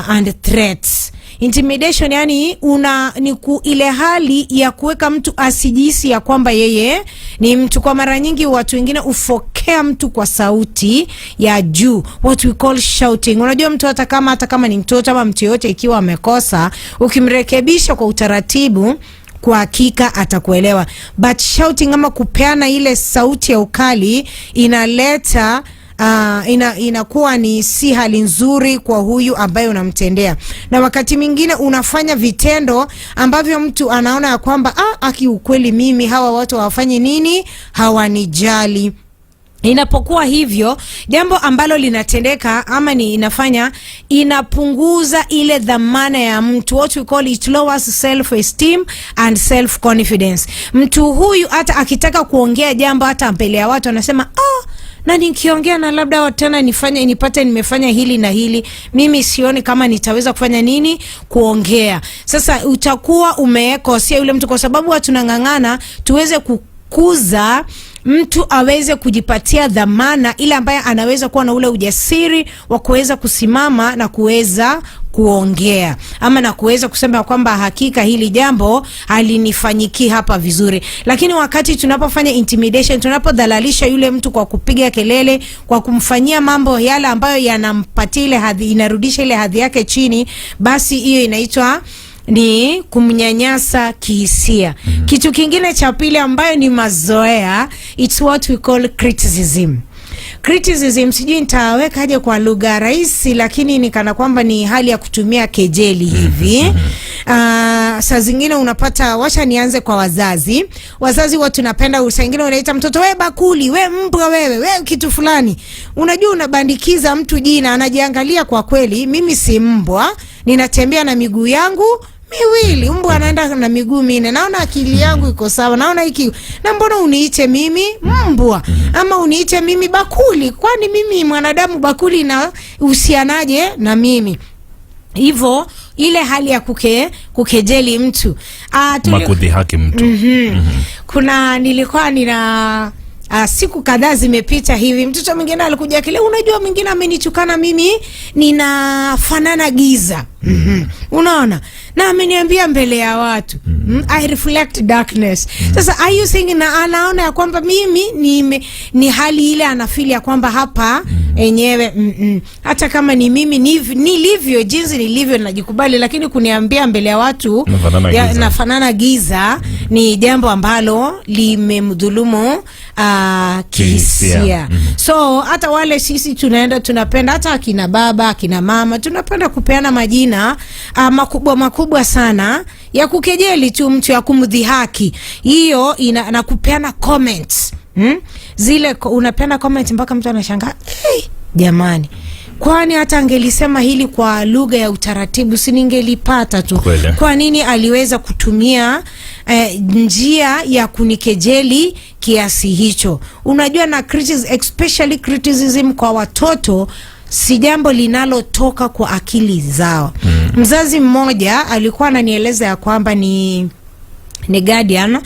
and threats. Intimidation yani ile hali ya kuweka mtu asijisi ya kwamba yeye ni mtu. Kwa mara nyingi watu wengine ufokea mtu kwa sauti ya juu, what we call shouting. Unajua mtu hata kama ni mtoto ama mtu yote, ikiwa amekosa, ukimrekebisha kwa utaratibu, kwa hakika atakuelewa. But shouting ama kupeana ile sauti ya ukali inaleta inakuwa ni si hali nzuri kwa huyu ambaye unamtendea. Na wakati mwingine unafanya vitendo ambavyo mtu anaona ya kwamba ukweli mimi hawa watu hawafanye nini, hawanijali. Inapokuwa hivyo, jambo ambalo linatendeka ama inapunguza ile dhamana ya mtu. What we call it lowers self esteem and self confidence. Mtu huyu hata akitaka kuongea jambo hata mbele ya watu anasema na nikiongea na labda tena nipate nimefanya hili na hili, mimi sioni kama nitaweza kufanya nini, kuongea. Sasa utakuwa umekosea yule mtu, kwa sababu watu tunang'ang'ana tuweze kukuza mtu aweze kujipatia dhamana ile ambaye anaweza kuwa na ule ujasiri wa kuweza kusimama na kuweza kuongea ama na kuweza kusema kwamba hakika hili jambo halinifanyiki hapa vizuri. Lakini wakati tunapofanya intimidation, tunapodhalalisha yule mtu kwa kupiga kelele, kwa kumfanyia mambo yale ambayo yanampatia ile hadhi, inarudisha ile hadhi yake chini, basi hiyo inaitwa ni kumnyanyasa kihisia. Kitu kingine cha pili ambayo ni mazoea, it's what we call criticism. Criticism sijui nitaweka aje kwa lugha rahisi, lakini ni kana kwamba ni hali ya kutumia kejeli hivi. Saa zingine unapata, wacha nianze kwa wazazi. Wazazi watu tunapenda, saa zingine unaita mtoto we bakuli, we mbwa, we kitu fulani. Unajua unabandikiza mtu jina, anajiangalia, kwa kweli mimi si mbwa, ninatembea na miguu yangu miwili, mbwa anaenda na miguu minne, naona akili yangu iko sawa, naona hiki, na mbona uniite mimi mbwa ama uniite mimi bakuli? Kwani mimi mwanadamu bakuli na uhusianaje na mimi? Hivyo ile hali ya kukejeli mtu, makudhihaki mtu. Kuna nilikuwa siku kadhaa zimepita hivi, mtoto mwingine alikuja kile, unajua mwingine amenitukana mimi ninafanana giza. Unaona? Na ameniambia mbele ya watu. I reflect darkness. Sasa are you saying na anaona ya kwamba mimi ni hali ile anafili ya kwamba hapa enyewe hata kama ni mimi nilivyo, jinsi nilivyo najikubali, lakini kuniambia mbele ya watu nafanana giza ni jambo ambalo limemdhulumu kihisia. So hata wale sisi tunapenda, hata akina baba, akina mama, tunapenda kupeana majina makubwa sana ya kukejeli tu mtu, ya kumdhihaki. Hiyo na kupeana comments. Zile unapeana comment mpaka mtu anashangaa, jamani, kwani hata angelisema hili kwa lugha ya utaratibu si ningelipata tu? Kwa nini aliweza kutumia njia ya kunikejeli kiasi hicho? Unajua, na especially criticism kwa watoto si jambo linalotoka kwa akili zao. Mzazi mmoja alikuwa ananieleza ya kwamba ni Guardian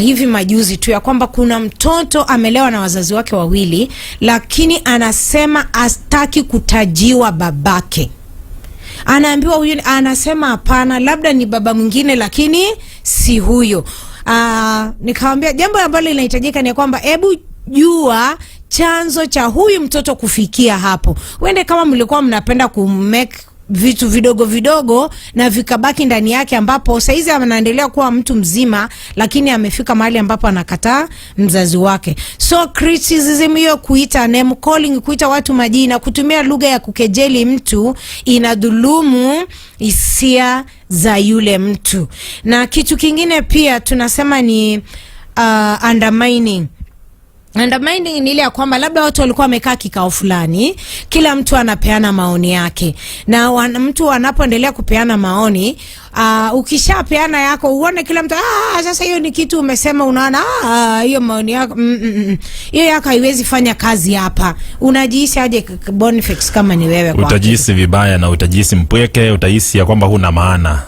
hivi majuzi tu, ya kwamba kuna mtoto amelewa na wazazi wake wawili, lakini anasema astaki kutajiwa babake. Anaambiwa huyu, anasema hapana, labda ni baba mwingine lakini si huyo. Nikamwambia jambo ambalo linahitajika ni kwamba hebu jua chanzo cha huyu mtoto kufikia hapo. Wende kama mlikuwa mnapenda kumake vitu vidogo na vikabaki ndani yake, ambapo saizi anaendelea kuwa mtu mzima, lakini amefika mahali ambapo anakataa mzazi wake. So criticism hiyo, kuita name calling, kuita watu majina, kutumia lugha ya kukejeli mtu, inadhulumu hisia za yule mtu. Na kitu kingine pia tunasema ni undermining. Undermining ni ile ya kwamba labda watu walikuwa wamekaa kikao fulani, kila mtu anapeana maoni yake, na mtu anapoendelea kupeana maoni, ukishapeana yako uone kila mtu sasa hiyo ni kitu umesema, unaona hiyo maoni yako hiyo yako haiwezi fanya kazi hapa. Unajihisi aje Boniface kama ni wewe? Kwa utajihisi vibaya na utajihisi mpweke, utahisi ya kwamba huna maana.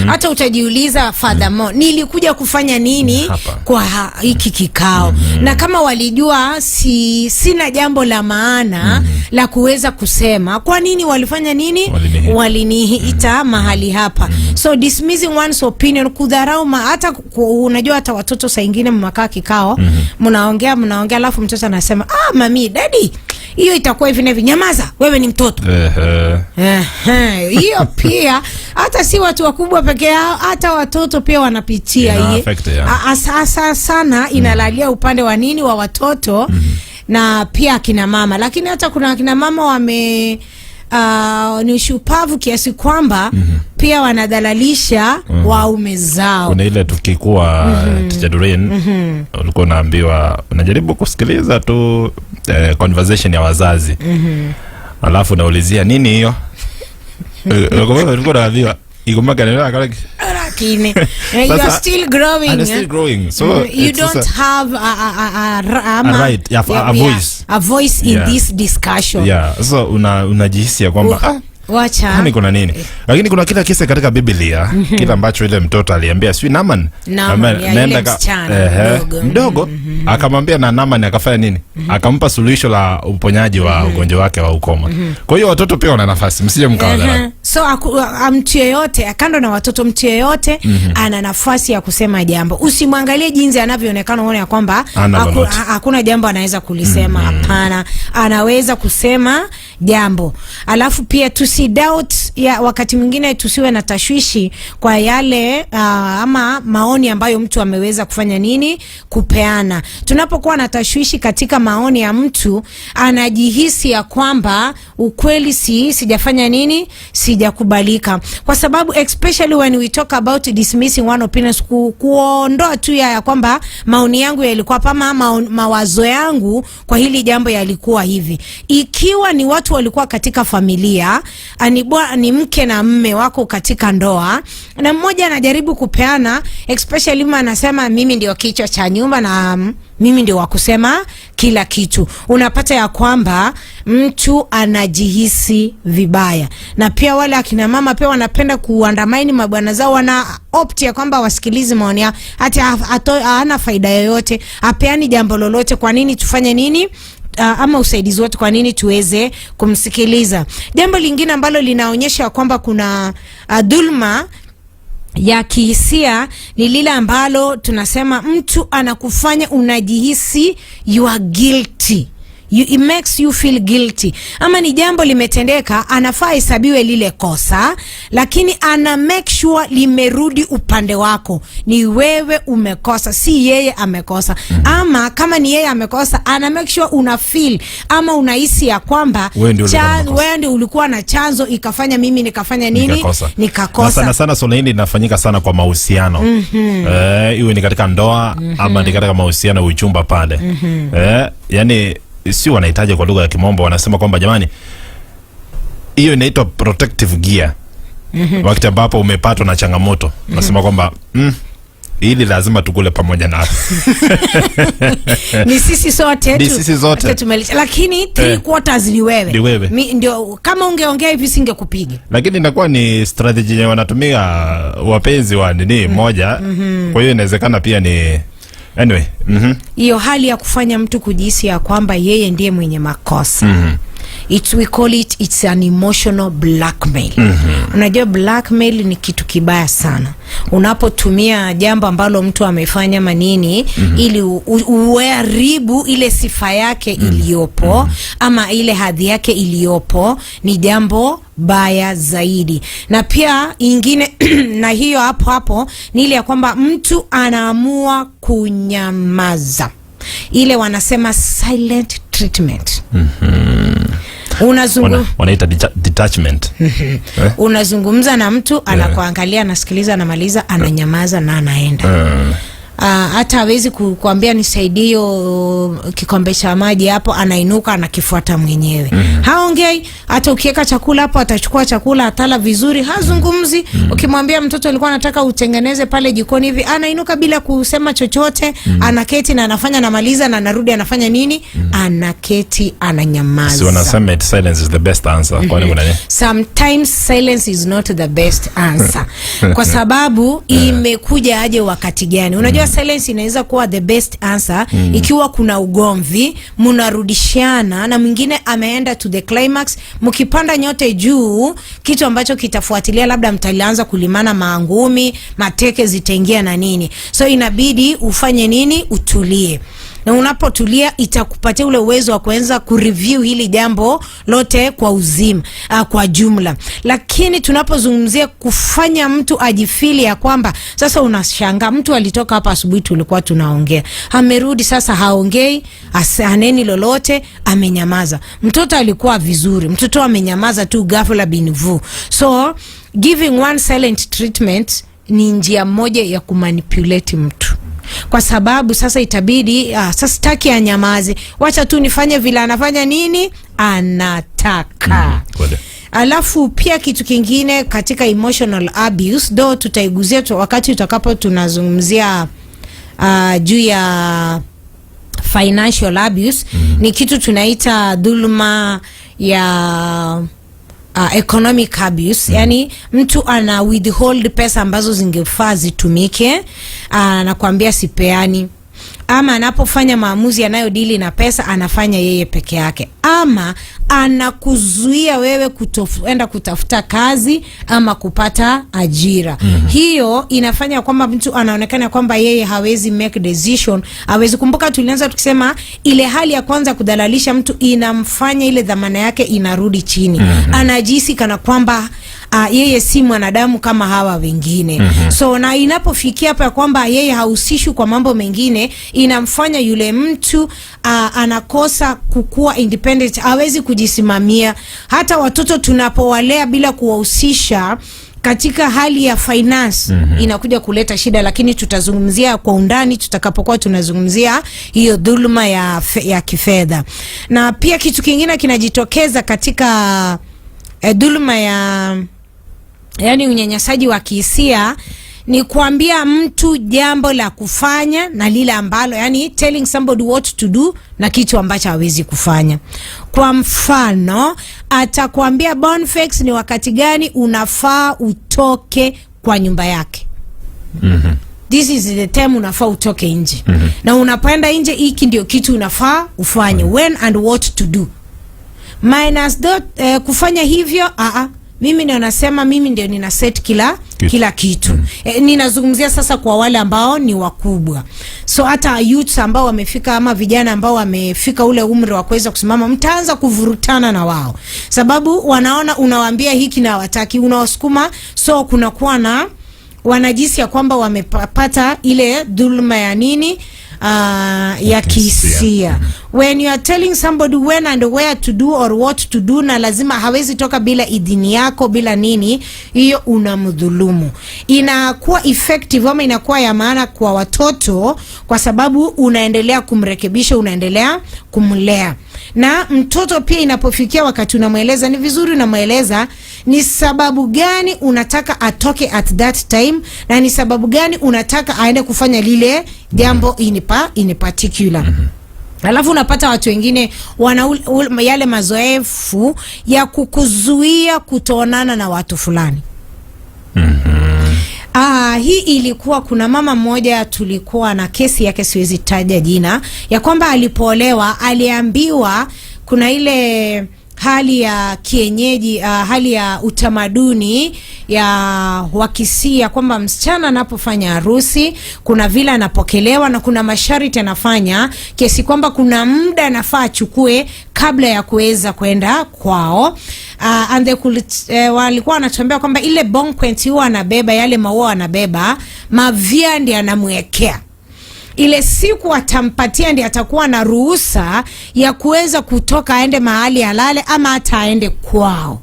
Hata utajiuliza furthermore, nilikuja kufanya nini kwa hiki kikao? Na kama walijua sina jambo la maana la kuweza kusema, kwa nini walifanya nini? Waliniita mahali hapa. So dismissing one's opinion, kudharau hata unajua hata watoto saa nyingine mnakaa kikao, mnaongea alafu mtoto anasema mami, daddy, hiyo itakuwa hivi na hivi. Nyamaza, wewe ni mtoto. Hiyo pia hata si watu wakubwa peke yao, hata watoto pia wanapitia hii. Asasa sana inalalia upande wa nini wa watoto na pia akina mama, lakini hata kuna akina mama ni ushupavu kiasi kwamba pia wanadhalalisha waume zao. Kuna ile tukikuwa Teacher Doreen, ulikuwa unaambiwa unajaribu kusikiliza tu conversation ya wazazi, alafu naulizia nini hiyo, ulikuwa unaambiwa igomaka neno lakini you are still growing, and still growing, so you don't have a voice in this discussion. So unajihisi kwamba wacha kuna nini, lakini kuna kila kisa katika Biblia kile ambacho ile mtoto aliambia sio Naaman, nenda mdogo akamwambia, na Naaman akafanya nini? Akampa suluhisho la uponyaji wa ugonjwa wake wa ukoma. Kwa hiyo watoto pia wana nafasi, msije mkawadharau. So mtu yeyote kando na watoto, mtu yeyote ana nafasi ya kusema jambo. Usimwangalie jinsi anavyoonekana uone ya kwamba hakuna jambo anaweza kulisema. Hapana, anaweza kusema jambo. Alafu pia doubt ya wakati mwingine tusiwe na tashwishi kwa yale ama maoni ambayo mtu ameweza kufanya nini kupeana. Tunapokuwa na tashwishi katika maoni ya mtu, anajihisi ya kwamba ukweli sijafanya nini, sijakubalika. Kwa sababu especially when we talk about dismissing one opinion, kuondoa tu ya kwamba maoni yangu yalikuwa kama mawazo yangu kwa hili jambo yalikuwa hivi. Ikiwa ni watu walikuwa katika familia, ni mke na mme wako katika ndoa, na mmoja anajaribu kupeana, especially mama anasema mimi ndio kichwa cha nyumba na mimi ndio wakusema kila kitu, unapata ya kwamba mtu anajihisi vibaya. Na pia wale akina mama pia wanapenda kuandamaini mabwana zao, wana opt ya kwamba wasikilize maoni yao, hata hana faida yoyote, apeani jambo lolote. Kwa nini tufanye nini ama usaidizi wote, kwa nini tuweze kumsikiliza? Jambo lingine ambalo linaonyesha kwamba kuna dhulma ya kihisia ni lile ambalo tunasema mtu anakufanya unajihisi you are guilty. It makes you feel guilty. Ama ni jambo limetendeka, anafaa hesabiwe lile kosa, lakini ana make sure limerudi upande wako. Ni wewe umekosa, si yeye amekosa. Ama kama ni yeye amekosa, ana make sure una feel ama unahisi ya kwamba wewe ndio ulikuwa na chanzo ikafanya mimi nikafanya nini? Nikakosa. Sana swala hili linafanyika sana kwa mahusiano. Iwe ni katika ndoa ama ni katika mahusiano uchumba pale. Yani si wanahitaji, kwa lugha ya kimombo wanasema kwamba jamani, hiyo inaitwa protective gear. Wakati ambapo umepatwa na changamoto, nasema kwamba ili lazima tukule pamoja na ni sisi sote lakini 3/4 ni wewe. Ndio kama ungeongea hivi singekupiga, lakini inakuwa ni strategy yenye wanatumia wapenzi wa nini moja. Kwa hiyo inawezekana pia ni anyway, hiyo hali ya kufanya mtu kujihisi ya kwamba yeye ndiye mwenye makosa. We call it's an emotional blackmail. Unajua blackmail ni kitu kibaya sana. Unapotumia jambo ambalo mtu amefanya manini ili uharibu ile sifa yake iliyopo ama ile hadhi yake iliyopo, ni jambo baya zaidi. Na pia ingine na hiyo hapo ni ile ya kwamba mtu anaamua kunyamaza, ile wanasema silent treatment. Wanaita detachment. Unazungumza na mtu, anakuangalia, anasikiliza, anamaliza, ananyamaza na anaenda. Hata hawezi kukuambia nisaidie hiyo kikombe cha maji hapo, anainuka anakifuata mwenyewe. Haongei. Hata ukiweka chakula hapo, atachukua chakula, atala vizuri, hazungumzi. Ukimwambia mtoto alikuwa anataka utengeneze pale jikoni hivi, anainuka bila kusema chochote, anaketi na anafanya, anamaliza na anarudi, anafanya nini? Anaketi, ananyamaza. So wanasema silence is the best answer. Kwa nini? Sometimes silence is not the best answer. Kwa sababu imekuja aje wakati gani? Unajua silence inaweza kuwa the best answer ikiwa kuna ugomvi, mnarudishiana na mwingine ameenda to the climax, mkipanda nyote juu, kitu ambacho kitafuatilia labda mtalianza kulimana maangumi, mateke zitaingia na nini. So inabidi ufanye nini? Utulie. Na unapotulia itakupatia ule uwezo wa kuanza kureview hili jambo lote kwa uzima, kwa jumla. Lakini tunapozungumzia kufanya mtu ajifili ya kwamba sasa unashangaa mtu alitoka hapa asubuhi tulikuwa tunaongea, amerudi sasa haongei, haneni lolote, amenyamaza. Mtoto alikuwa vizuri, mtoto amenyamaza tu ghafla binvu. So giving one silent treatment ni njia moja ya kumanipulate mtu. Kwa sababu sasa itabidi sasa sitaki anyamaze, wacha tu nifanye vile anafanya nini anataka. Alafu pia kitu kingine katika emotional abuse, do tutaiguzia wakati utakapo tunazungumzia juu ya financial abuse, ni kitu tunaita dhuluma ya economic abuse. Yani mtu ana withhold pesa ambazo zingefaa zitumike, anakuambia sipeani, ama anapofanya maamuzi yanayodili na pesa anafanya yeye peke yake, ama anakuzuia wewe kutoenda kutafuta kazi ama kupata ajira. Hiyo inafanya kwamba mtu anaonekana kwamba yeye hawezi make decision, hawezi. Kumbuka tulianza tukisema ile hali ya kwanza kudhalalisha mtu inamfanya ile dhamana yake inarudi chini. Anajisi kana kwamba yeye si mwanadamu kama hawa wengine. So na inapofikia hapa kwamba yeye hahusishwi kwa mambo mengine, inamfanya yule mtu anakosa kukua independent, hawezi kujisimamia. Hata watoto tunapowalea bila kuwahusisha katika hali ya finance inakuja kuleta shida, lakini tutazungumzia kwa undani tutakapokuwa tunazungumzia hiyo dhuluma ya kifedha. Na pia kitu kingine kinajitokeza katika dhuluma yani unyanyasaji wa kihisia, ni kuambia mtu jambo la kufanya na lile ambalo, yani telling somebody what to do na kitu ambacho hawezi kufanya. Kwa mfano, atakwambia Boniface ni wakati gani unafaa utoke kwa nyumba yake. This is the time unafaa utoke nje. Na unapoenda nje hiki ndio kitu unafaa ufanye. When and what to do. Minus kufanya hivyo, mimi ndio nasema, mimi ndio nina set kila kitu. Ninazungumzia sasa kwa wale ambao ni wakubwa. So hata youths ambao wamefika ama vijana ambao wamefika ule umri wa kuweza kusimama, mtaanza kuvurutana na wao. Sababu wanaona unawaambia hiki na wataki, unawasukuma, so kunakuwa na wanajisi ya kwamba wamepata ile dhuluma ya nini? Ya kihisia. When you are telling somebody when and where to do or what to do, na lazima hawezi toka bila idhini yako, bila nini, hiyo unamdhulumu. Inakuwa effective ama inakuwa ya maana kwa watoto, kwa sababu unaendelea kumrekebisha, unaendelea kumlea. Na mtoto pia inapofikia wakati unamweleza, ni vizuri unamweleza ni sababu gani unataka atoke at that time, na ni sababu gani unataka aende kufanya lile jambo in particular. Alafu unapata watu wengine wana yale mazoefu ya kukuzuia kutoonana na watu fulani. Hii ilikuwa, kuna mama mmoja tulikuwa na kesi yake, siwezi taja jina, ya kwamba alipoolewa aliambiwa kuna ile hali ya kienyeji, hali ya utamaduni ya wakisia kwamba msichana anapofanya harusi kuna vile anapokelewa na kuna masharti anafanya, kiasi kwamba kuna muda anafaa achukue kabla ya kuweza kwenda kwao. And they walikuwa wanatuambia kwamba ile bonquet huwa anabeba yale maua, anabeba mavia ndiye anamwekea. Ile siku atampatia ndiye atakuwa na ruhusa ya kuweza kutoka aende mahali halale ama hata aende kwao.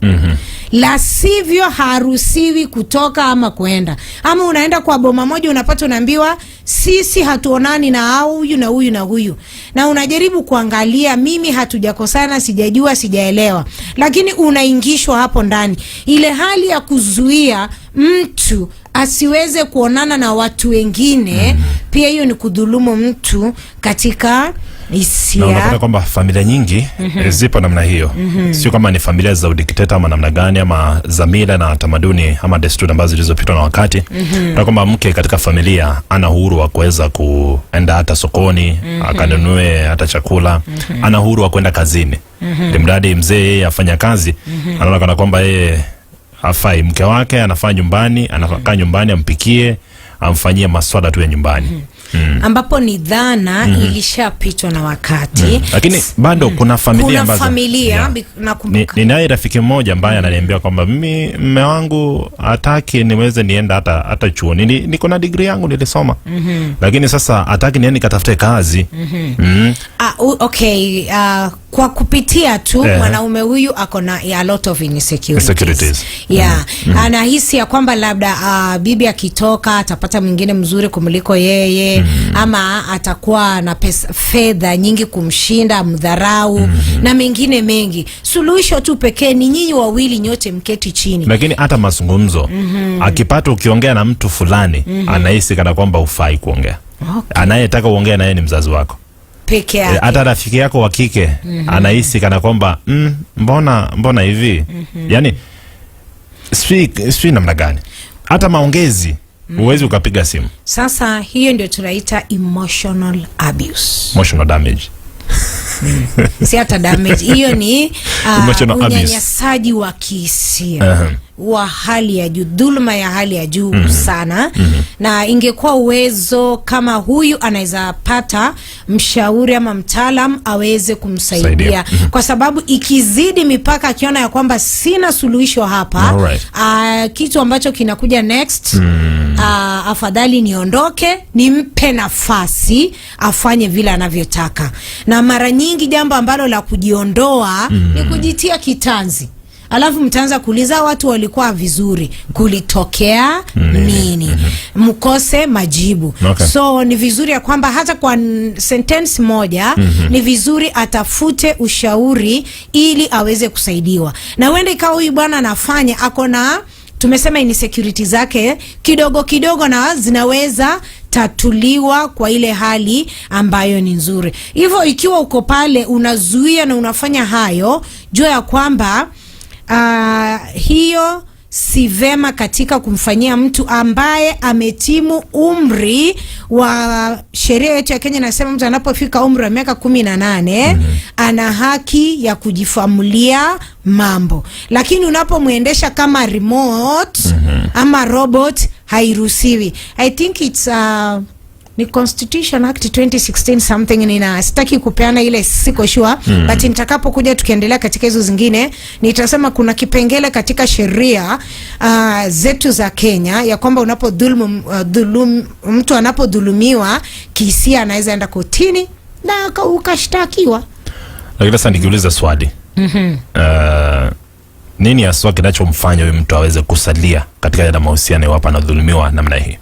La sivyo haruhusiwi kutoka ama kwenda. Ama unaenda kwa boma moja unapata unaambiwa sisi hatuonani na huyu na huyu na huyu. Na unajaribu kuangalia, mimi hatujakosana, sijajua, sijaelewa. Lakini unaingishwa hapo ndani. Ile hali ya kuzuia mtu asiweze kuonana na watu wengine, pia hiyo ni kudhulumu mtu katika hisia. Na unapata kwamba familia nyingi zipo namna hiyo. Sio kama ni familia za udikteta ama namna gani, ama za mila na tamaduni ama desturi ambazo zilizopitwa na wakati. Na kwamba mke katika familia ana uhuru wa kuweza kuenda hata sokoni, akanunue hata chakula, ana uhuru wa kwenda kazini. Mradi mzee yeye afanya kazi, anaona kana kwamba yeye hafai. Mke wake anafanya nyumbani, anakaa nyumbani, ampikie, amfanyie maswala tu ya nyumbani. Ambapo ni dhana ilishapitwa na wakati. Lakini bado kuna familia ambazo nakumbuka. Ninaye rafiki mmoja ambaye ananiambia kwamba mimi mume wangu hataki niweze nienda hata chuo. Niko na degree yangu nilisoma. Lakini sasa hataki niende nikatafute kazi. Okay, kwa kupitia tu mwanaume huyu ako na a lot of insecurities. Yeah. Anahisi ya kwamba labda bibi akitoka atapata mwingine mzuri kumliko yeye, ama atakuwa na fedha nyingi kumshinda, mdharau na mengine mengi. Suluhisho tu pekee ni nyinyi wawili nyote mketi chini. Lakini hata mazungumzo, akipata ukiongea na mtu fulani, anahisi kana kwamba ufai kuongea. Okay. Anayetaka uongea naye ni mzazi wako peke yake. Hata rafiki yako wa kike anahisi kana kwamba mbona hivi? Yani swi namna gani? Hata maongezi uwezi ukapiga simu. Sasa hiyo ndio tunaita emotional abuse. Emotional damage. Si hata damage. Hiyo ni unyanyasaji wa kihisia. Wa hali ya juu, dhulma ya hali ya juu sana. Na ingekuwa uwezo kama huyu anaweza pata mshauri ama mtaalam aweze kumsaidia. Kwa sababu ikizidi mipaka, akiona ya kwamba sina suluhisho hapa, kitu ambacho kinakuja next, afadhali niondoke, nimpe nafasi afanye vile anavyotaka. Na mara nyingi jambo ambalo la kujiondoa ni kujitia kitanzi. Alafu mtaanza kuuliza watu walikuwa vizuri, kulitokea nini? Mkose majibu. Okay. So ni vizuri ya kwamba hata kwa sentence moja ni vizuri atafute ushauri ili aweze kusaidiwa. Na wende ikawa huyu bwana anafanya ako na, tumesema insecurity zake kidogo kidogo, na zinaweza tatuliwa kwa ile hali ambayo ni nzuri. Hivyo ikiwa uko pale unazuia na unafanya hayo, jua ya kwamba hiyo si vema katika kumfanyia mtu ambaye ametimu umri wa sheria yetu ya Kenya. Inasema mtu anapofika umri wa miaka 18 ana haki ya kujifamulia mambo, lakini unapomwendesha kama remote ama robot hairuhusiwi. I think it's ni Constitution Act 2016 something, nina sitaki kupeana ile, siko sure, but nitakapokuja tukiendelea katika hizo zingine nitasema kuna kipengele katika sheria zetu za Kenya ya kwamba unapodhulumu mtu, anapodhulumiwa kihisia, anaweza enda kotini na ukashtakiwa. Lakini sasa nikiuliza swali, nini haswa kinachomfanya huyu mtu aweze kusalia katika yale mahusiano iwapo anadhulumiwa namna hii?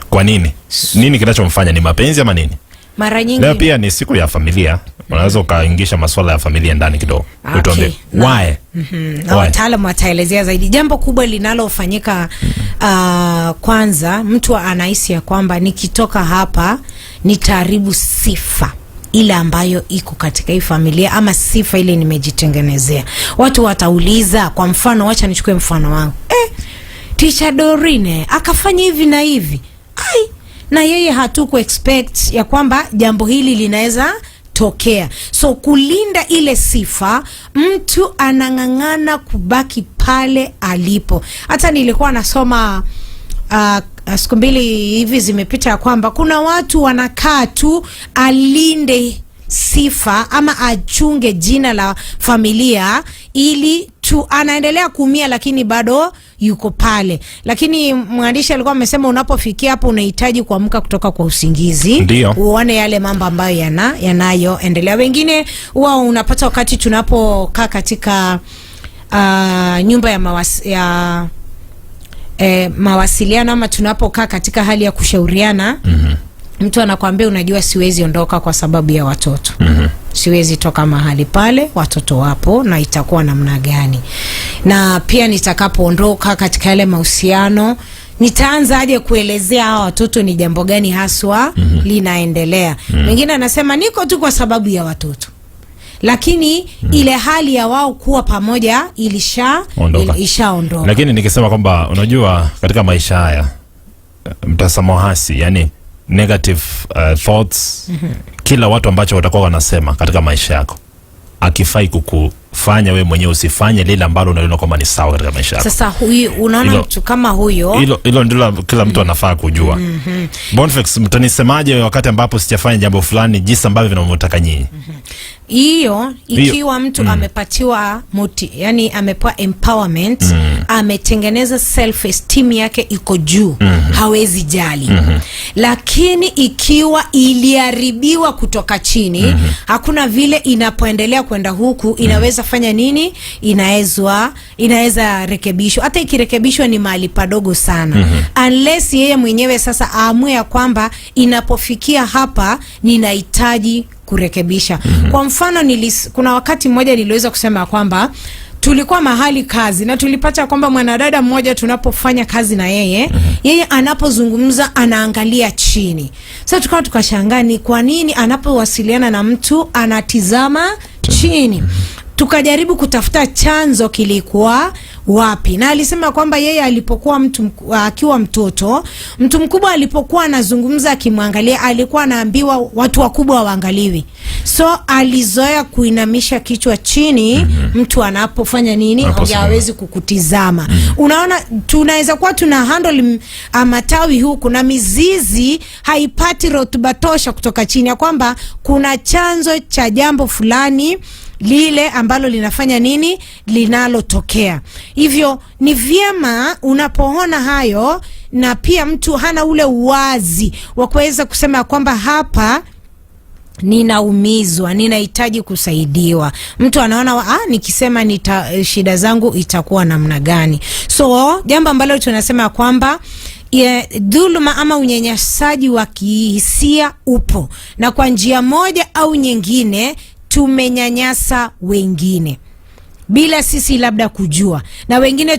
Kwa nini? Nini kinachomfanya? Ni mapenzi ama nini? Mara nyingi leo pia ni siku ya familia, unaweza ukaingisha masuala ya familia ndani kidogo. Utuambie why? Na wataalamu wataelezea zaidi. Jambo kubwa linalofanyika, kwanza mtu anahisi ya kwamba nikitoka hapa nitaharibu sifa ile ambayo iko katika hii familia, ama sifa ile nimejitengenezea. Watu watauliza, kwa mfano, wacha nichukue mfano wangu. Teacher Dorine akafanya hivi na hivi. Na yeye hatuku expect ya kwamba jambo hili linaweza tokea. So kulinda ile sifa, mtu anang'ang'ana kubaki pale alipo. Hata nilikuwa nasoma siku mbili hivi zimepita ya kwamba kuna watu wanakaa tu alinde sifa ama achunge jina la familia, ili tu anaendelea kuumia lakini bado yuko pale. Lakini mwandishi alikuwa amesema unapofikia hapo unahitaji kuamka kutoka kwa usingizi. Ndiyo. Uone yale mambo ambayo yanayoendelea. Wengine huwa unapata wakati tunapokaa katika nyumba ya mawasiliano, ama tunapokaa katika hali ya kushauriana, mtu anakuambia, unajua siwezi ondoka kwa sababu ya watoto. Siwezi toka mahali pale, watoto wapo, na itakuwa namna gani? Na pia nitakapoondoka katika yale mahusiano, nitaanza aje kuelezea hawa watoto ni jambo gani haswa linaendelea. Mwingine anasema niko tu kwa sababu ya watoto, lakini ile hali ya wao kuwa pamoja ilishaondoka. Lakini nikisema kwamba unajua katika maisha haya mtazamo hasi, yani negative thoughts, kila watu ambacho watakuwa wanasema katika maisha yako akifai kukufanya wewe mwenyewe usifanye lile ambalo unaona kwamba ni sawa katika maisha yako. Sasa unaona mtu kama huyo, hilo ndilo kila mtu anafaa kujua. Boniface, mtanisemaje wakati ambapo sijafanya jambo fulani jinsi ambavyo vinavyotaka nyinyi? Hiyo ikiwa mtu amepatiwa yani amepewa empowerment, ametengeneza self esteem yake iko juu, hawezi jali. Lakini ikiwa iliharibiwa kutoka chini, hakuna vile inapoendelea kwenda huku inaweza fanya nini, inaweza rekebishwa. Hata ikirekebishwa ni mahali padogo sana, unless yeye mwenyewe sasa aamue ya kwamba inapofikia hapa ninahitaji kurekebisha. Kwa mfano kuna wakati mmoja niliweza kusema kwamba tulikuwa mahali kazi na tulipata kwamba mwanadada mmoja tunapofanya kazi na yeye anapozungumza anaangalia chini. Sasa tukashangaa ni kwa nini anapowasiliana na mtu anatizama chini. Tukajaribu kutafuta chanzo kilikuwa wapi, na alisema kwamba yeye alipokuwa akiwa mtoto, mtu mkubwa alipokuwa anazungumza akimwangalia alikuwa anaambiwa watu wakubwa waangaliwi, so alizoea kuinamisha kichwa chini mtu anapofanya nini, hawezi kukutizama. Unaona, tunaweza kuwa tuna handle matawi huku na mizizi haipati rutuba tosha kutoka chini, ya kwamba kuna chanzo cha jambo fulani lile ambalo linafanya nini, linalotokea. Hivyo ni vyema unapoona hayo, na pia mtu hana ule uwazi wa kuweza kusema kwamba hapa ninaumizwa, ninahitaji kusaidiwa. Mtu anaona nikisema shida zangu itakuwa namna gani. So jambo ambalo tunasema kwamba dhuluma ama unyanyasaji wa kihisia upo, na kwa njia moja au nyingine tumenyanyasa wengine bila sisi labda kujua, na wengine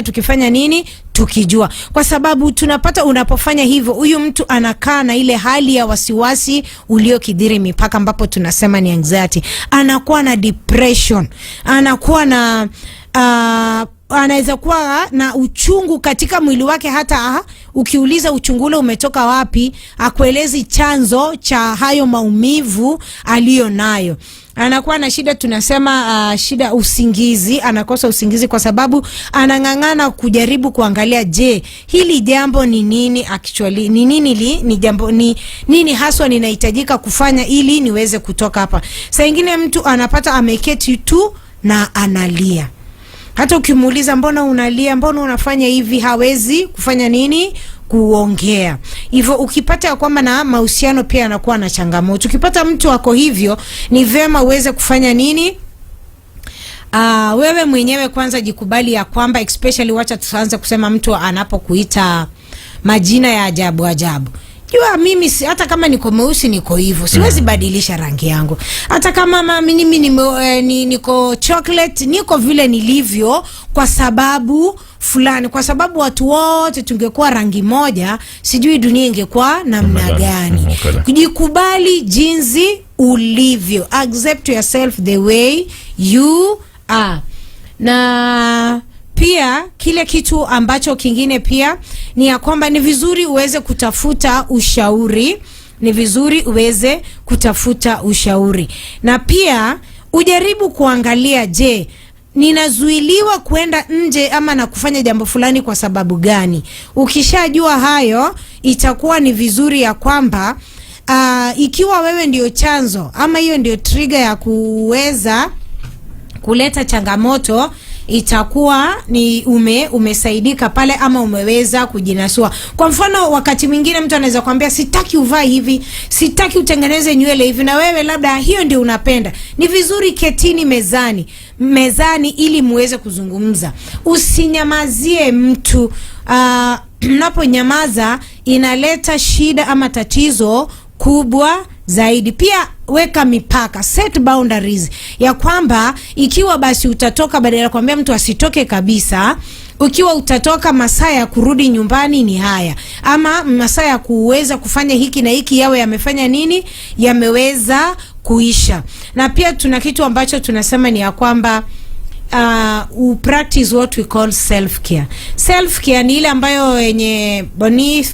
tukifanya nini tukijua, kwa sababu tunapata unapofanya hivyo huyu mtu anakaa na ile hali ya wasiwasi uliokidhiri mipaka, ambapo tunasema ni anxiety, anakuwa na depression, anakuwa na anaweza kuwa na uchungu katika mwili wake. Hata ukiuliza uchungu ule umetoka wapi, akuelezi chanzo cha hayo maumivu aliyo nayo. Anakuwa na shida, tunasema shida usingizi, anakosa usingizi kwa sababu anang'ang'ana kujaribu kuangalia, je, hili jambo ni nini actually, ni nini ni jambo ni nini haswa ninahitajika kufanya ili niweze kutoka hapa. Saa nyingine mtu anapata ameketi tu na analia. Hata ukimuuliza mbona unalia, mbona unafanya hivi, hawezi kufanya nini, kuongea. Hivyo ukipata kwamba na mahusiano pia yanakuwa na changamoto. Ukipata mtu wako hivyo, ni vema uweze kufanya nini? Wewe mwenyewe kwanza jikubali ya kwamba, especially wacha tuanze kusema mtu anapokuita majina ya ajabu ajabu. Jua mimi hata kama niko mweusi niko hivyo, siwezi badilisha rangi yangu. Hata kama mimi niko chocolate, niko vile nilivyo kwa sababu fulani. Kwa sababu watu wote tungekuwa rangi moja, sijui dunia ingekuwa namna gani. Kujikubali jinsi ulivyo, accept yourself the way you are. Na pia kile kitu ambacho kingine pia ni ya kwamba ni vizuri uweze kutafuta ushauri. Na pia ujaribu kuangalia, je, ninazuiliwa kwenda nje ama na kufanya jambo fulani kwa sababu gani? Ukishajua hayo, itakuwa ni vizuri ya kwamba ikiwa wewe ndio chanzo ama hiyo ndio trigger ya kuweza kuleta changamoto, itakuwa ni umesaidika pale ama umeweza kujinasua. Kwa mfano, wakati mwingine mtu anaweza kuambia sitaki uvae hivi, sitaki utengeneze nywele hivi, na wewe labda hiyo ndio unapenda. Ni vizuri ketini mezani ili muweze kuzungumza. Usinyamazie mtu. Unaponyamaza inaleta shida ama tatizo kubwa zaidi. Pia weka mipaka, set boundaries, ya kwamba ikiwa basi utatoka, badala ya kuambia mtu asitoke kabisa, ukiwa utatoka masaa ya kurudi nyumbani ni haya, ama masaa ya kuweza kufanya hiki na hiki yawe yamefanya nini, yameweza kuisha. Na pia tuna kitu ambacho tunasema ni ya kwamba practice what we call self care. Self care ni ile ambayo yenye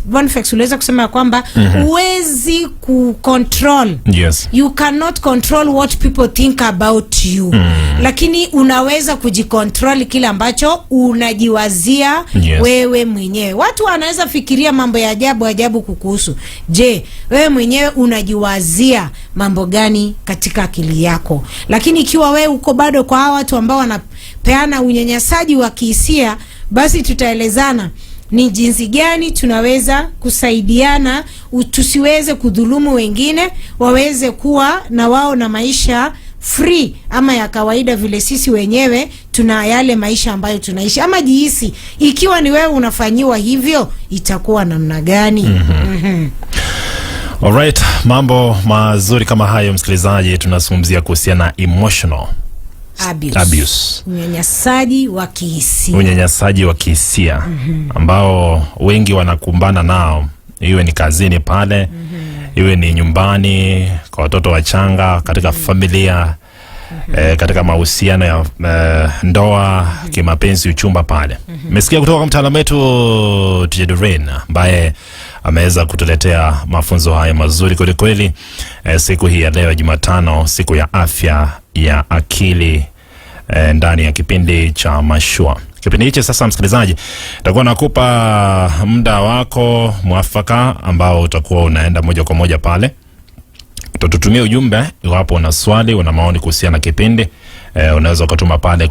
Boniface uliweza kusema ya kwamba huwezi kucontrol. Yes. You cannot control what people think about you. Lakini unaweza kujicontrol kile ambacho unajiwazia wewe mwenyewe. Watu wanaweza fikiria mambo ya ajabu kukuhusu. Je, wewe mwenyewe unajiwazia mambo gani katika akili yako? Lakini ikiwa wewe uko bado kwa watu ambao wanapeana unyanyasaji wa kihisia, basi tutaelezana ni jinsi gani tunaweza kusaidiana tusiweze kudhulumu wengine, waweze kuwa na wao na maisha free ama ya kawaida vile sisi wenyewe tuna yale maisha ambayo tunaishi. Ama jihisi ikiwa ni wewe unafanyiwa hivyo, itakuwa namna gani? Alright, mambo mazuri kama hayo msikilizaji. Tunazungumzia kuhusiana na emotional abuse. Unyanyasaji wa kihisia. Unyanyasaji wa kihisia ambao wengi wanakumbana nao, iwe ni kazini pale, iwe ni nyumbani kwa watoto wachanga, katika familia, katika mahusiano ya ndoa, kimapenzi, uchumba pale. Nimesikia kutoka kwa mtaalamu wetu Tjedurain ambaye ameweza kutuletea mafunzo haya mazuri kweli kweli siku hii ya leo Jumatano, siku ya afya ya akili, ndani ya kipindi cha Mashua. Kipindi hichi sasa msikilizaji, nitakuwa nakupa muda wako mwafaka ambao utakuwa unaenda moja kwa moja pale. Utatutumia ujumbe iwapo una swali, una maoni kuhusiana na kipindi. Unaweza kutuma pale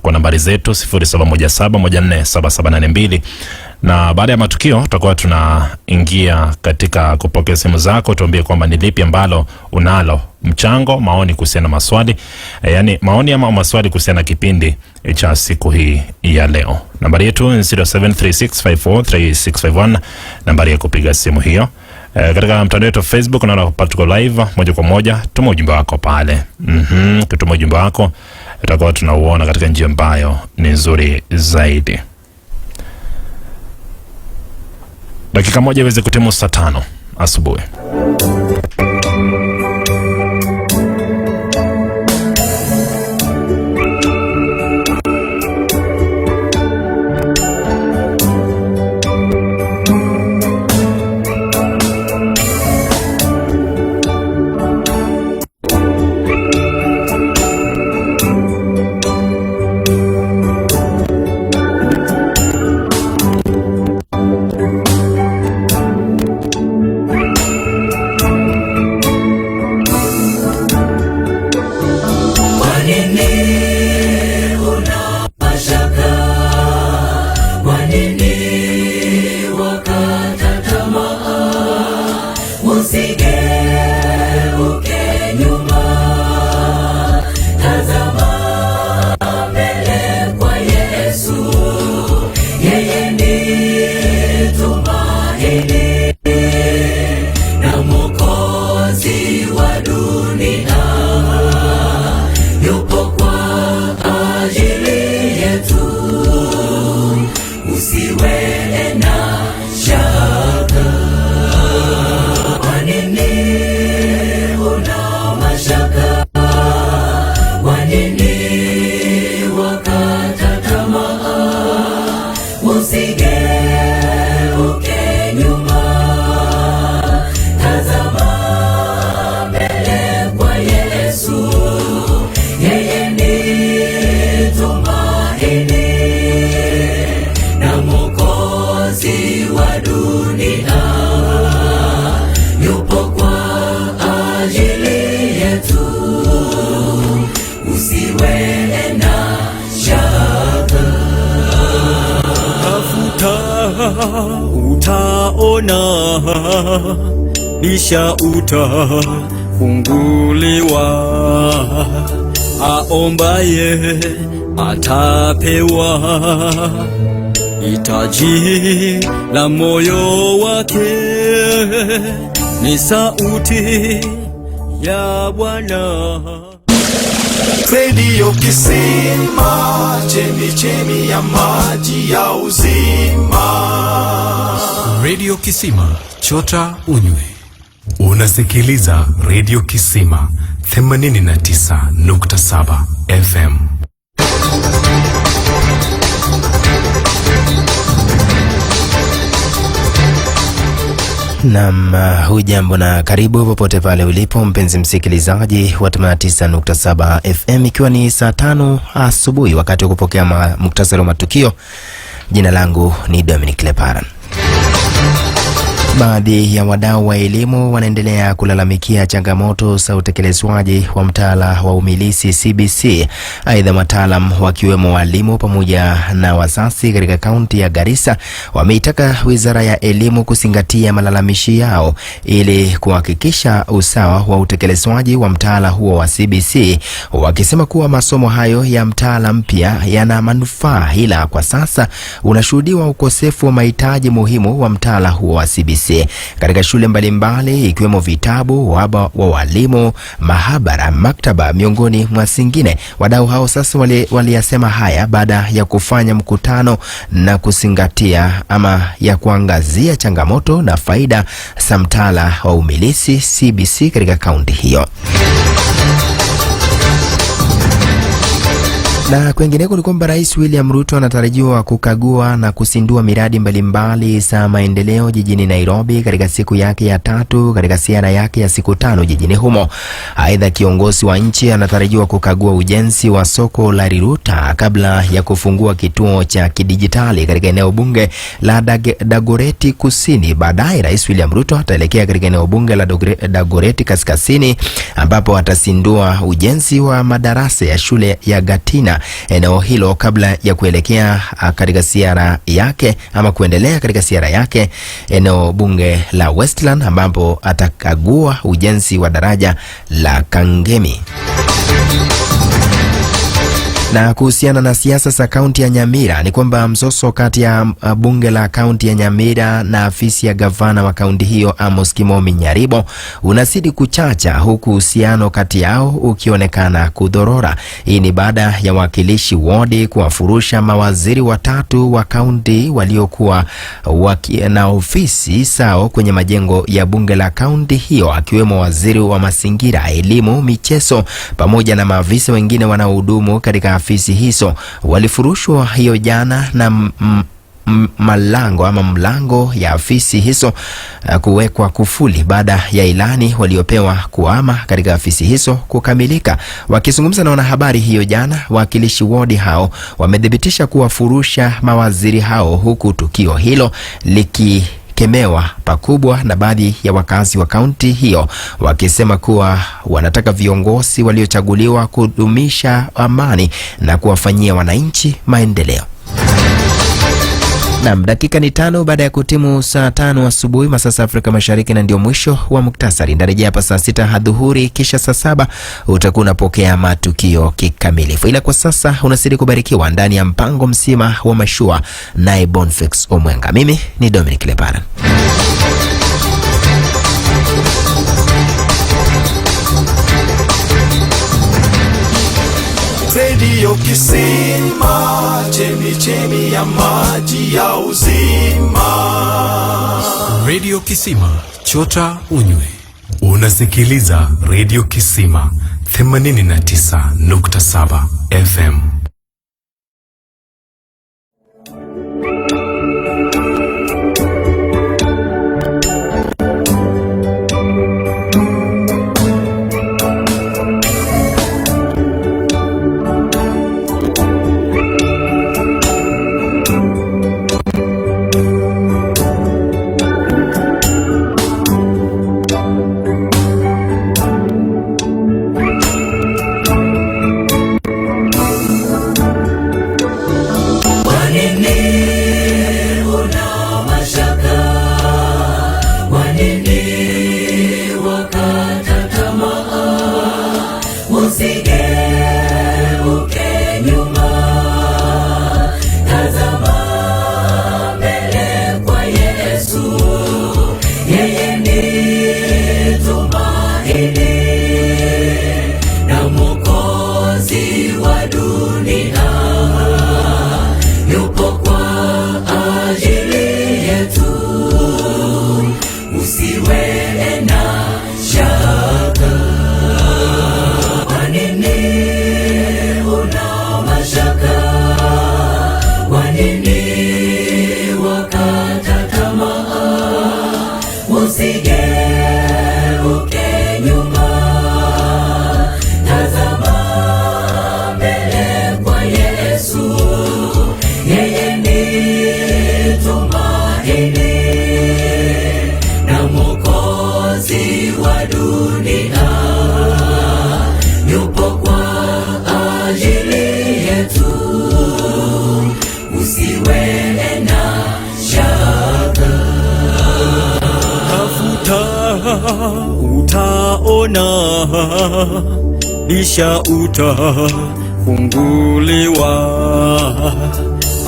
kwa nambari zetu 0717147782. Na baada ya matukio tutakuwa tunaingia katika kupokea simu zako. Tuambie kwamba ni lipi ambalo unalo, mchango, maoni kuhusiana na maswali, yani maoni ama maswali kuhusiana na kipindi cha siku hii ya leo. Nambari yetu ni 0736543651, nambari ya kupiga simu hiyo. Katika mtandao wetu Facebook unaona tuko live moja kwa moja. Tuma ujumbe wako pale. Kutuma ujumbe wako tutakuwa tunauona katika njia ambayo ni nzuri zaidi. Dakika moja iweze kutimu saa 5 asubuhi. Utaona bisha utafunguliwa, aombaye atapewa, hitaji la moyo wake ni sauti ya Bwana. Radio Kisima, chemi ya maji ya uzima. Radio Kisima, chota unywe. Unasikiliza Radio Kisima 89.7 FM. Naam, hujambo na karibu popote pale ulipo mpenzi msikilizaji wa 89.7 FM, ikiwa ni saa 5 asubuhi, wakati wa kupokea muktasari wa matukio. Jina langu ni Dominic Leparan. Baadhi ya wadau wa elimu wanaendelea kulalamikia changamoto za utekelezwaji wa mtaala wa umilisi CBC. Aidha, wataalam wakiwemo walimu pamoja na wazazi katika kaunti ya Garissa wameitaka Wizara ya Elimu kuzingatia malalamishi yao ili kuhakikisha usawa wa utekelezwaji wa mtaala huo wa CBC, wakisema kuwa masomo hayo ya mtaala mpya yana manufaa, ila kwa sasa unashuhudiwa ukosefu wa mahitaji muhimu wa mtaala huo wa CBC katika shule mbalimbali, ikiwemo vitabu, uhaba wa walimu, mahabara, maktaba, miongoni mwa zingine. Wadau hao sasa waliyasema haya baada ya kufanya mkutano na kuzingatia ama ya kuangazia changamoto na faida za mtaala wa umilisi CBC katika kaunti hiyo. Na kwengineko ni kwamba Rais William Ruto anatarajiwa kukagua na kusindua miradi mbalimbali za maendeleo jijini Nairobi katika siku yake ya 3 katika ziara yake ya siku 5 jijini humo. Aidha, kiongozi wa nchi anatarajiwa kukagua ujenzi wa soko la Riruta kabla ya kufungua kituo cha kidijitali katika eneo bunge la Dagoretti Kusini. Baadaye Rais William Ruto ataelekea katika eneo bunge la Dagoretti Kaskazini, ambapo atazindua ujenzi wa madarasa ya shule ya Gatina eneo hilo kabla ya kuelekea katika ziara yake ama kuendelea katika ziara yake eneo bunge la Westland, ambapo atakagua ujenzi wa daraja la Kangemi. Na kuhusiana na siasa za kaunti ya Nyamira ni kwamba mzozo kati ya bunge la kaunti ya Nyamira na afisi ya gavana wa kaunti hiyo Amos Kimomi Nyaribo unazidi kuchacha, huku uhusiano kati yao ukionekana kudorora. Hii ni baada ya wakilishi wodi kuwafurusha mawaziri watatu wa kaunti waliokuwa na ofisi sao kwenye majengo ya bunge la kaunti hiyo, akiwemo waziri wa mazingira, elimu, michezo pamoja na maafisa wengine wanaohudumu katika afisi hizo. Walifurushwa hiyo jana na mlango ya afisi hizo kuwekwa kufuli baada ya ilani waliopewa kuhama katika afisi hizo kukamilika. Wakizungumza na wanahabari hiyo jana, wakilishi wodi hao wamedhibitisha kuwafurusha mawaziri hao, huku tukio hilo kemewa pakubwa na baadhi ya wakazi wa kaunti hiyo, wakisema kuwa wanataka viongozi waliochaguliwa kudumisha amani na kuwafanyia wananchi maendeleo. Na dakika ni 5 baada ya kutimu saa 5 asubuhi masaa Afrika Mashariki, na ndio mwisho wa muktasari. Ndarejea hapa saa 6 adhuhuri, kisha saa 7 utakuwa unapokea matukio kikamilifu. Ila kwa sasa unasidi kubarikiwa ndani ya mpango mzima wa mashua naye Bonfix Omwenga. Mimi ni Dominic Leparan. Radio Kisima, chemi ya maji ya uzima. Radio Kisima, chota unywe. Unasikiliza Radio Kisima 89.7 FM. tumaini na Mwokozi wa dunia yupo kwa ajili yetu, usiwe na shaka. Tafuta utaona, bisha utafunguliwa,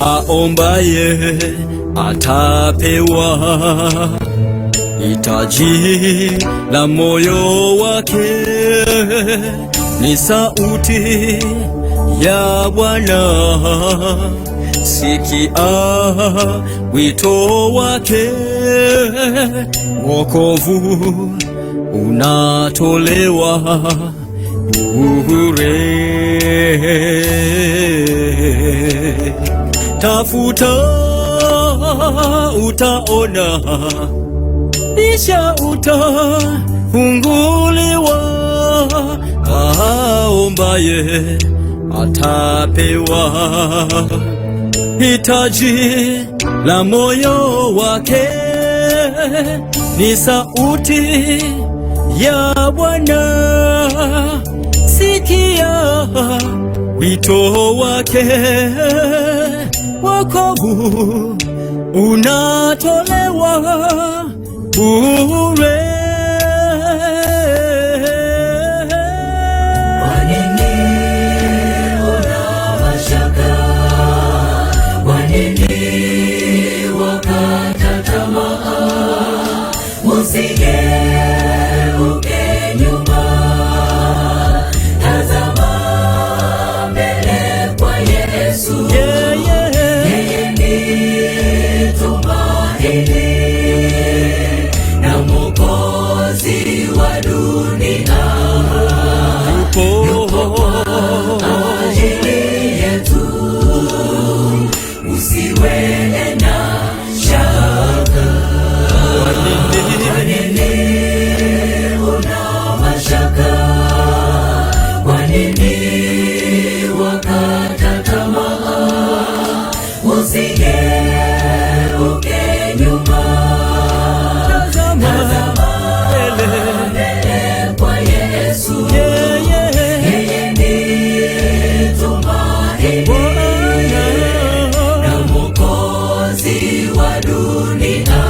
aombaye atapewa, hitaji la moyo wake ni sauti ya Bwana, sikia wito wake, wokovu unatolewa bure. Tafuta utaona, bisha utafunguliwa, aombaye atapewa, hitaji la moyo wake ni sauti ya Bwana, sikia wito wake, wokovu unatolewa bure. Kwa nini una mashaka? Kwa nini wakata tamaa? Usigeuke nyuma, tazama mbele kwa Yesu. Yeye ni tumaini na Mwokozi wa dunia, yupo kwa ajili yetu, usiwe na shaka. Kwa nini una mashaka? Kwa nini wakata tamaa? Usigeuke nyuma, tazama mbele kwa Yesu. Yeye ni tumaini na Mwokozi wa dunia,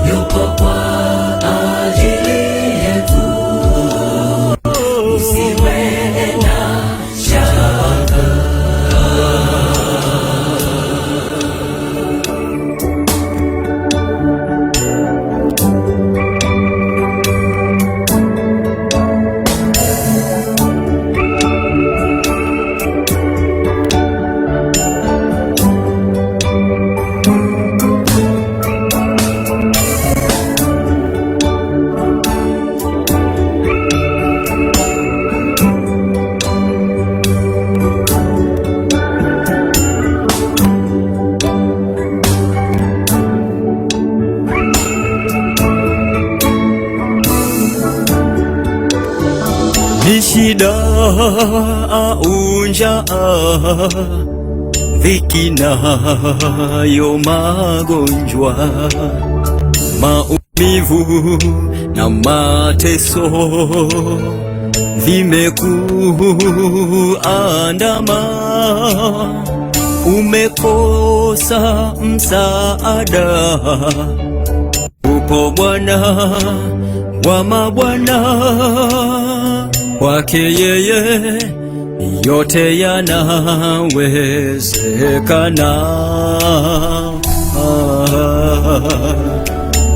yupo kwa ajili yetu, usiwe na shaka. Ni shida au njaa, dhiki nayo magonjwa, maumivu na mateso vimekuandama, umekosa msaada, upo Bwana wa mabwana, kwake yeye yote yanawezekana.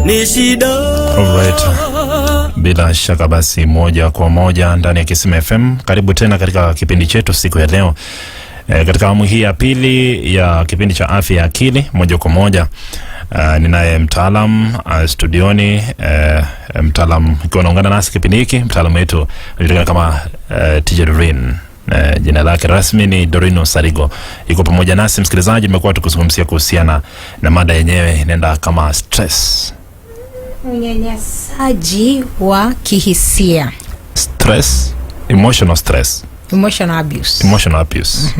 Ni shida. Alright. Bila shaka basi moja kwa moja ndani ya Kisima FM. Karibu tena katika kipindi chetu siku ya leo. Katika awamu hii ya pili ya kipindi cha afya ya akili, moja kwa moja ninaye mtaalam studioni, mtaalam ikiwa naungana nasi kipindi hiki, mtaalam wetu anajulikana kama Teacher Doreen. Jina lake rasmi ni Doreen Osarigo. Yuko pamoja nasi msikilizaji, nimekuwa tukizungumzia kuhusiana na mada yenyewe inaenda kama stress. Unyanyasaji wa kihisia. Stress, emotional stress. Emotional abuse. Emotional abuse.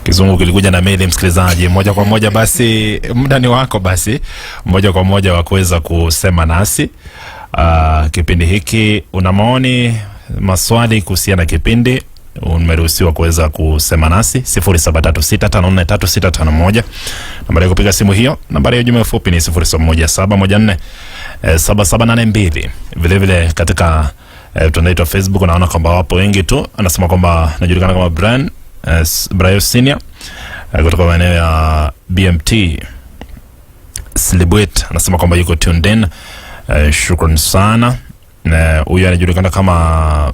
Kizungu kilikuja na meli, msikilizaji. Moja kwa moja basi muda ni wako, basi moja kwa moja wa kuweza kusema nasi. Kipindi hiki una maoni, maswali kuhusiana na kipindi, umeruhusiwa kuweza kusema nasi 0736543651. Nambari ya kupiga simu hiyo. Nambari ya ujumbe mfupi ni 0717147782. Vile vile katika tunaitwa Facebook, naona kwamba wapo wengi tu. Anasema kwamba najulikana kama Brayo Senior kutoka maeneo ya BMT Slibwet, anasema kwamba yuko tuned in. Shukrani sana. Huyu anajulikana kama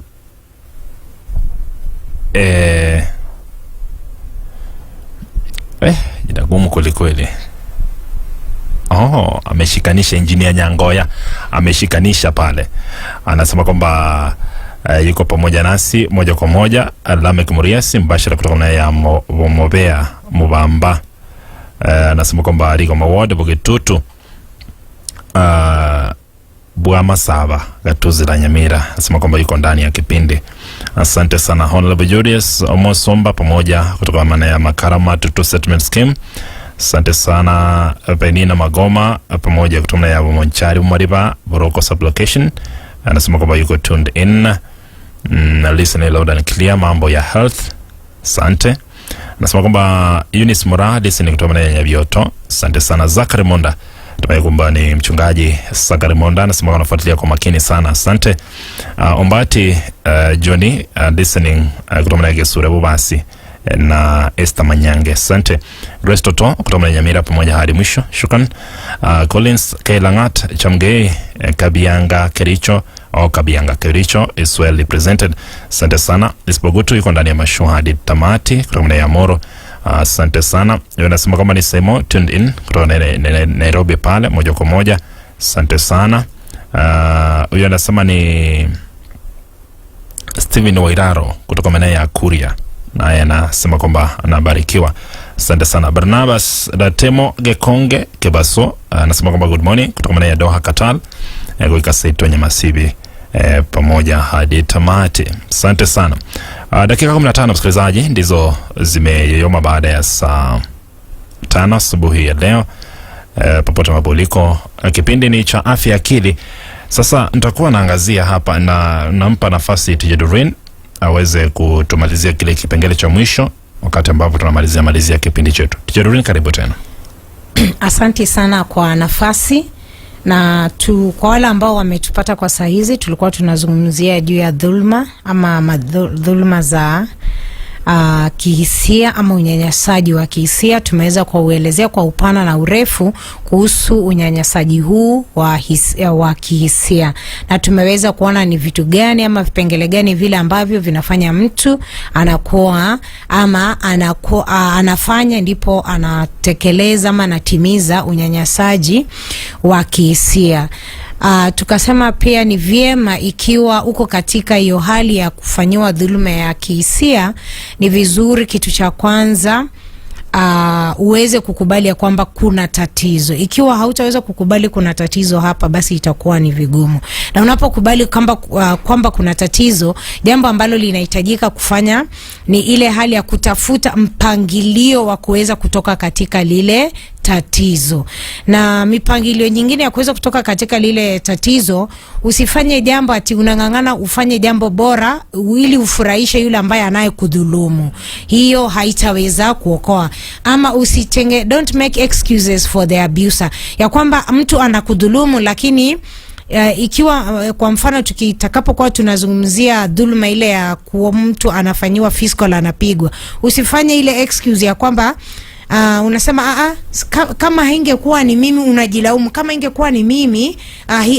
jina gumu kweli kweli. Ameshikanisha Engineer Nyangoya, ameshikanisha pale. Anasema kwamba yuko pamoja nasi moja kwa moja. Lamek Muriasi mbashara kutoka na ya Mobea Mubamba. Anasema kwamba aliko maward Bogitutu Buama Saba Gatuzi la Nyamira. Anasema kwamba yuko ndani ya kipindi. Asante sana Honorable Julius Omosomba pamoja kutoka maana ya Makarama Tutu Settlement Scheme. Asante sana Benina Magoma pamoja kutoka ya Monchari Mariba Boroko Sublocation. Anasema kwamba yuko tuned in. Listen loud and clear, mambo ya health. Asante. Anasema kwamba Eunice Mora listen kutoka ya Nyabioto. Asante sana Zakari Monda. Tumaye kwamba ni mchungaji Zakari Monda, anasema wanafuatilia kwa makini sana. Asante. Ombati Johnny listening kutoka ya Gesure Bubasi na Esther Manyange. Asante. Grace Toto kutoka ya Nyamira pamoja hadi mwisho. Shukran. Collins Kailangat Chamgei Kabianga Kericho Kabianga Kericho is well represented. Asante sana. Lisbogutu yuko ndani ya mashuhadi tamati kutoka ya Moro. Asante sana. Yeye anasema kama ni Semo tuned in kutoka Nairobi pale moja kwa moja. Asante sana. Yeye anasema ni Steven Wairaro kutoka maeneo ya Kuria, naye anasema kwamba anabarikiwa. Asante sana. Barnabas Datemo Gekonge Kebaso anasema kwamba good morning kutoka maeneo ya Doha Qatar. Kwa Saito Nyamasibi pamoja hadi tamati. Asante sana. Dakika 15 msikilizaji ndizo zimeyoma baada ya saa 5 asubuhi ya leo. Popote mabuliko, kipindi ni cha afya akili. Sasa nitakuwa naangazia hapa na nampa nafasi Tijedurin aweze kutumalizia kile kipengele cha mwisho wakati ambapo tunamalizia kipindi chetu. Tijedurin, karibu tena. Asante sana kwa nafasi. Na kwa wale ambao wametupata kwa saa hizi, tulikuwa tunazungumzia juu ya dhulma ama dhulma za kihisia ama unyanyasaji wa kihisia. Tumeweza kuelezea kwa upana na urefu kuhusu unyanyasaji huu wa kihisia, na tumeweza kuona ni vitu gani ama vipengele gani vile ambavyo vinafanya mtu anakuwa ama anafanya ndipo anatekeleza ama anatimiza unyanyasaji wa kihisia. Tukasema pia ni vyema ikiwa uko katika hiyo hali ya kufanyiwa dhuluma ya kihisia, ni vizuri kitu cha kwanza uweze kukubali ya kwamba kuna tatizo. Ikiwa hautaweza kukubali kuna tatizo hapa, basi itakuwa ni vigumu. Na unapokubali kwamba kuna tatizo, jambo ambalo linahitajika kufanya ni ile hali ya kutafuta mpangilio wa kuweza kutoka katika lile tatizo. Na mipangilio nyingine ya kuweza kutoka katika lile tatizo, usifanye jambo ati unangangana ufanye jambo bora ili ufurahishe yule ambaye anayekudhulumu. Hiyo haitaweza kuokoa. Ama don't make excuses for the abuser. Ya kwamba mtu anakudhulumu, lakini ikiwa kwa mfano tukitakapokuwa tunazungumzia dhuluma ile ya kuwa mtu anafanyiwa physical, anapigwa, usifanye ile excuse ya kwamba unasema kama haingekuwa ni mimi, unajilaumu. Kama ingekuwa ni mimi,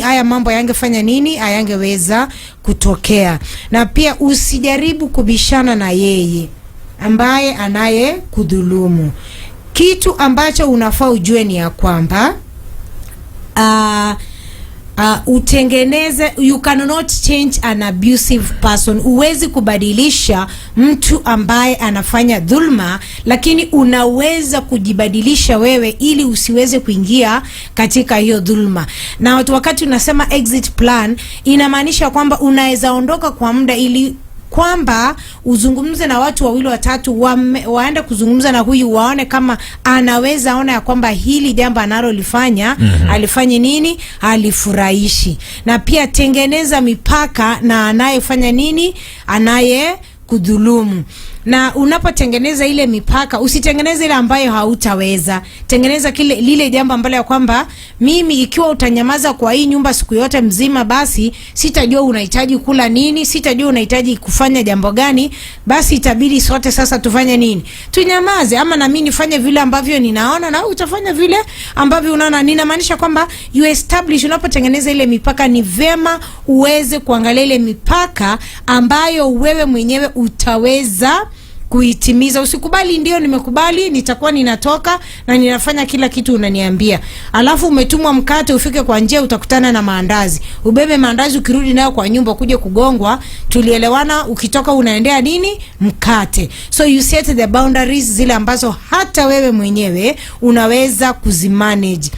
haya mambo yangefanya nini, hayangeweza kutokea. Na pia usijaribu kubishana na yeye ambaye anaye kudhulumu. Kitu ambacho unafaa ujue ni ya kwamba utengeneze, you cannot change an abusive person. Uwezi kubadilisha mtu ambaye anafanya dhulma, lakini unaweza kujibadilisha wewe ili usiweze kuingia katika hiyo dhulma. Na wakati unasema exit plan, inamaanisha kwamba unaweza ondoka kwa muda ili kwamba uzungumze na watu wawili watatu, waende kuzungumza na huyu, waone kama anaweza ona ya kwamba hili jambo analolifanya alifanye nini, alifurahishi. Na pia tengeneza mipaka na anayefanya nini, anaye kudhulumu. Na unapotengeneza ile mipaka, usitengeneze ile ambayo hautaweza. Tengeneza lile jambo ambalo ya kwamba mimi, ikiwa utanyamaza kwa hii nyumba siku yote mzima, basi sitajua unahitaji kula nini, sitajua unahitaji kufanya jambo gani, basi itabidi sote sasa tufanye nini, tunyamaze, ama na mimi nifanye vile ambavyo ninaona na utafanya vile ambavyo unaona. Ninamaanisha kwamba you establish, unapotengeneza ile mipaka ni vema uweze kuangalia ile mipaka ambayo wewe mwenyewe utaweza kuitimiza. Usikubali ndio nimekubali, nitakuwa ninatoka na ninafanya kila kitu unaniambia. Alafu umetumwa mkate, ufike kwa njia utakutana na maandazi. Ubebe maandazi, ukirudi nayo kwa nyumba kuja kugongwa. Tulielewana, ukitoka unaendea nini? Mkate. So you set the boundaries zile ambazo hata wewe mwenyewe unaweza kuzimanage.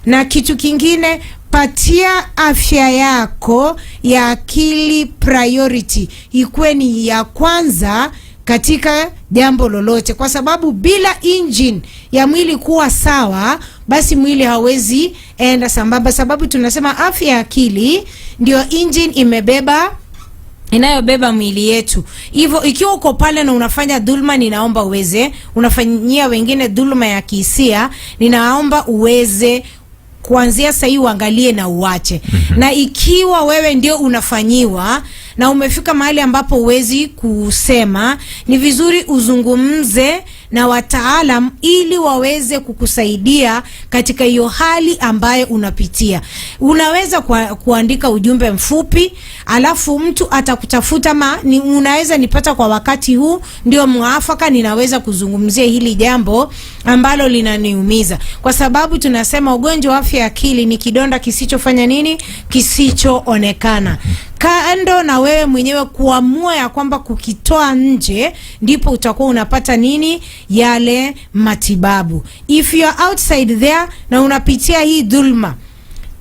Na kitu kingine, patia afya yako ya akili priority. Ikuwe ni ya kwanza katika jambo lolote, kwa sababu bila engine ya mwili kuwa sawa, basi mwili hawezi enda sambamba. Sababu tunasema afya ya akili ndio engine inayobeba mwili yetu. Hivyo ikiwa uko pale na unafanya dhulma, ninaomba uweze, unafanyia wengine dhulma ya kihisia, ninaomba uweze kuanzia sasa hii uangalie na uache. Na ikiwa wewe ndio unafanyiwa na umefika mahali ambapo uwezi kusema, ni vizuri uzungumze na wataalam ili waweze kukusaidia katika hiyo hali ambayo unapitia. Unaweza kuandika ujumbe mfupi, alafu mtu atakutafuta, unaweza nipata kwa wakati huu, ndio mwafaka, ninaweza kuzungumzia hili jambo ambalo linaniumiza. Kwa sababu tunasema ugonjwa wa afya ya akili ni kidonda kisichofanya nini, kisichoonekana. Kando na wewe mwenyewe kuamua ya kwamba kukitoa nje, ndipo utakuwa unapata nini, yale matibabu. If you are outside there na unapitia hii dhulma,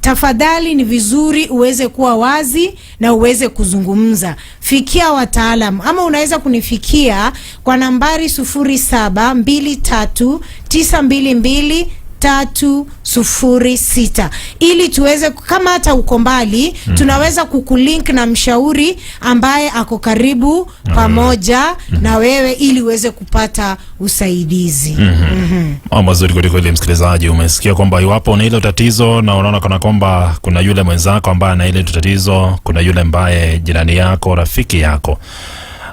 tafadhali ni vizuri uweze kuwa wazi na uweze kuzungumza. Fikia wataalamu, ama unaweza kunifikia kwa nambari 0723922306 ili tuweze, kama hata uko mbali, tunaweza kukulink na mshauri ambaye ako karibu pamoja na wewe ili uweze kupata usaidizi. Mazuri kuliko ile. Msikilizaji, umesikia kwamba iwapo una ile tatizo na unaona kana kwamba kuna yule mwenzako ambaye ana ile tatizo, kuna yule ambaye jirani yako, rafiki yako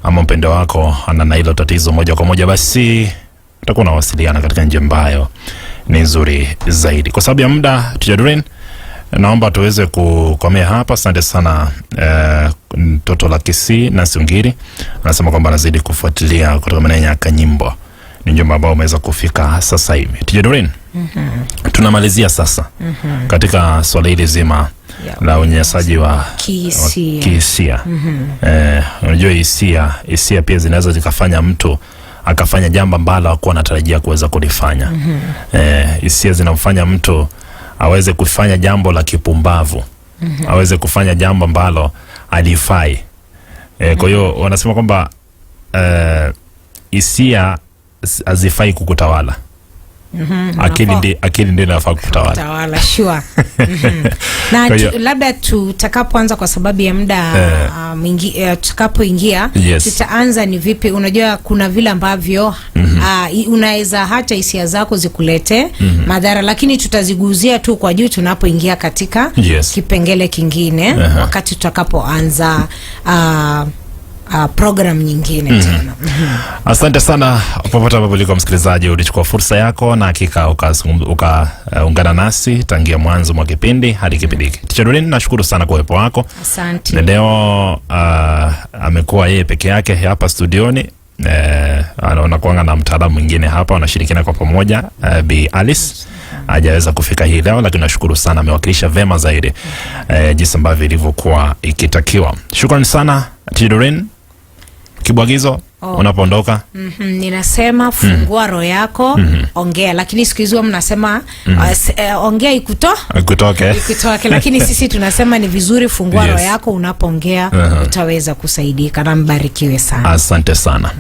ama mpendo wako ana ile tatizo moja kwa moja, basi utakuwa unawasiliana katika njia ambayo ni nzuri zaidi. Kwa sababu ya muda, Tijadrin, naomba tuweze kukomea hapa. Asante sana mtoto la Kisii na Sungiri. Anasema kwamba anazidi kufuatilia kutoka maeneo ya Kanyimbo. Ni njomba ambao umeweza kufika sasa hivi. Tijadrin, tunamalizia sasa katika swala hili zima la unyanyasaji wa kihisia. Unajua hisia pia zinaweza zikafanya mtu akafanya jambo ambalo hakuwa anatarajia kuweza kulifanya. Hisia zinamfanya mtu aweze kufanya jambo la kipumbavu, aweze kufanya jambo ambalo alifai. Kwa hiyo wanasema kwamba hisia hazifai kukutawala. Akili ndio inafaa kukutawala. Sure. Na labda tutakapoanza, kwa sababu ya muda tutakapoingia, tutaanza ni vipi. Unajua kuna vile ambavyo unaweza hata hisia zako zikulete madhara, lakini tutaziguzia tu kwa juu tunapoingia katika kipengele kingine wakati tutakapoanza program nyingine tena. Asante sana popote ambapo uliko msikilizaji, ulichukua fursa yako na hakika ukaungana nasi tangia mwanzo mwa kipindi hadi kipindi hiki. Tijadrin, nashukuru sana kwa uwepo wako. Asante. Leo amekuwa yeye peke yake hapa studioni. Anaona kuanga na mtaalamu mwingine hapa, wanashirikiana kwa pamoja. Bi Alice hajaweza kufika hii leo, lakini nashukuru sana, amewakilisha vema zaidi jinsi ambavyo ilivyokuwa ikitakiwa. Shukrani sana Tijadrin. Kibwagizo unapoondoka? Ninasema fungua roho yako, ongea, lakini siku hizo mnasema ongea Kutoke. ikutoke, lakini sisi tunasema ni vizuri fungua roho yako unapoongea, utaweza kusaidika, na mbarikiwe sana. Asante sana.